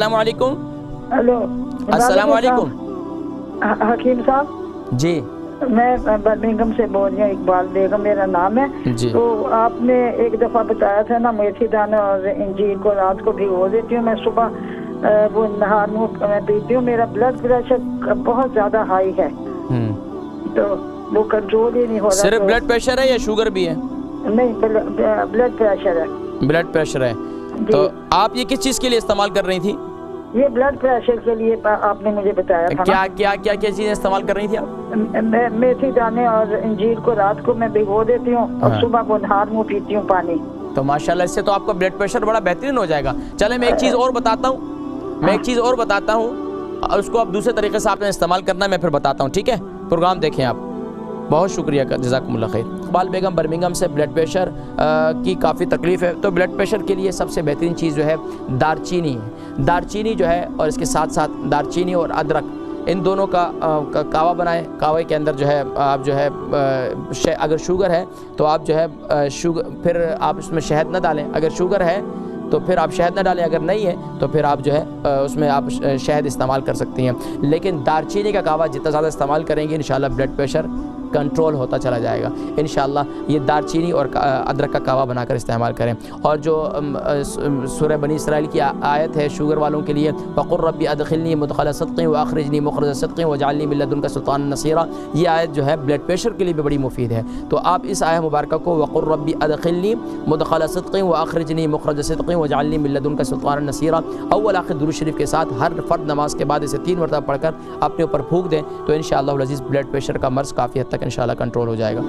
السلام علیکم. ہیلو السلام علیکم. حکیم صاحب جی میں برمنگھم سے بول رہی ہوں, اقبال بیگم میرا نام ہے. جی تو آپ نے ایک دفعہ بتایا تھا نا میتھی دانا اور انجیر کو رات کو بھگو دیتی ہوں میں, صبح وہ نہار منہ میں پیتی ہوں. میرا بلڈ پریشر بہت زیادہ ہائی ہے تو وہ کنٹرول ہی نہیں ہو رہا. صرف بلڈ پریشر ہے یا شوگر بھی ہے؟ نہیں بلڈ پریشر ہے. بلڈ پریشر ہے. تو آپ یہ کس چیز کے لیے استعمال کر رہی تھی؟ یہ بلڈ پریشر کے لیے آپ نے مجھے بتایا تھا. کیا کیا کیا کیا چیزیں استعمال کر رہی تھی آپ؟ میتھی دانے اور انجیر کو رات کو میں بھگو دیتی ہوں اور صبح وہ نہار منہ پیتی ہوں پانی. تو ماشاءاللہ اس سے تو آپ کا بلڈ پریشر بڑا بہترین ہو جائے گا. چلیں میں ایک چیز اور بتاتا ہوں, اور اس کو آپ دوسرے طریقے سے آپ نے استعمال کرنا ہے, میں پھر بتاتا ہوں, ٹھیک ہے؟ پروگرام دیکھیں آپ. بہت شکریہ, جزاکم اللہ خیر. اقبال بیگم برمنگھم سے بلڈ پریشر کی کافی تکلیف ہے. تو بلڈ پریشر کے لیے سب سے بہترین چیز جو ہے دار چینی ہے. دار چینی جو ہے, اور اس کے ساتھ ساتھ دار چینی اور ادرک, ان دونوں کا کہوہ بنائیں. کہوے کے اندر جو ہے آپ جو ہے اگر شوگر ہے تو آپ جو ہے پھر آپ اس میں شہد نہ ڈالیں. اگر شوگر ہے تو پھر آپ شہد نہ ڈالیں, اگر نہیں ہے تو پھر آپ جو ہے اس میں آپ شہد استعمال کر سکتی ہیں. لیکن دار چینی کا کہوہ جتنا زیادہ استعمال کریں گے انشاءاللہ بلڈ پریشر کنٹرول ہوتا چلا جائے گا انشاءاللہ. یہ دار چینی اور ادرک کا کہوہ بنا کر استعمال کریں. اور جو سورہ بنی اسرائیل کی آیت ہے شوگر والوں کے لیے, وَقُلْ رَبِّ أَدْخِلْنِي مُدْخَلَ صِدْقٍ وَأَخْرِجْنِي مُخْرَجَ صِدْقٍ وَاجْعَلْنِي مِن لَّدُنكَ سُلْطَانًا نَصِيرًا, یہ آیت جو ہے بلڈ پریشر کے لیے بھی بڑی مفید ہے. تو آپ اس آیت مبارکہ کو وَقُلْ رَبِّ أَدْخِلْنِي مُدْخَلَ صِدْقٍ وَأَخْرِجْنِي مُخْرَجَ صِدْقٍ وَاجْعَلْنِي مِن لَّدُنكَ سُلْطَانًا نَصِيرًا اول آخر درود شریف کے ساتھ ہر فرد نماز کے بعد اسے 3 مرتبہ پڑھ کر اپنے اوپر پھونک دیں تو انشاءاللہ العزیز بلڈ پریشر کا مرض کافی حد تک انشاءاللہ کنٹرول ہو جائے گا.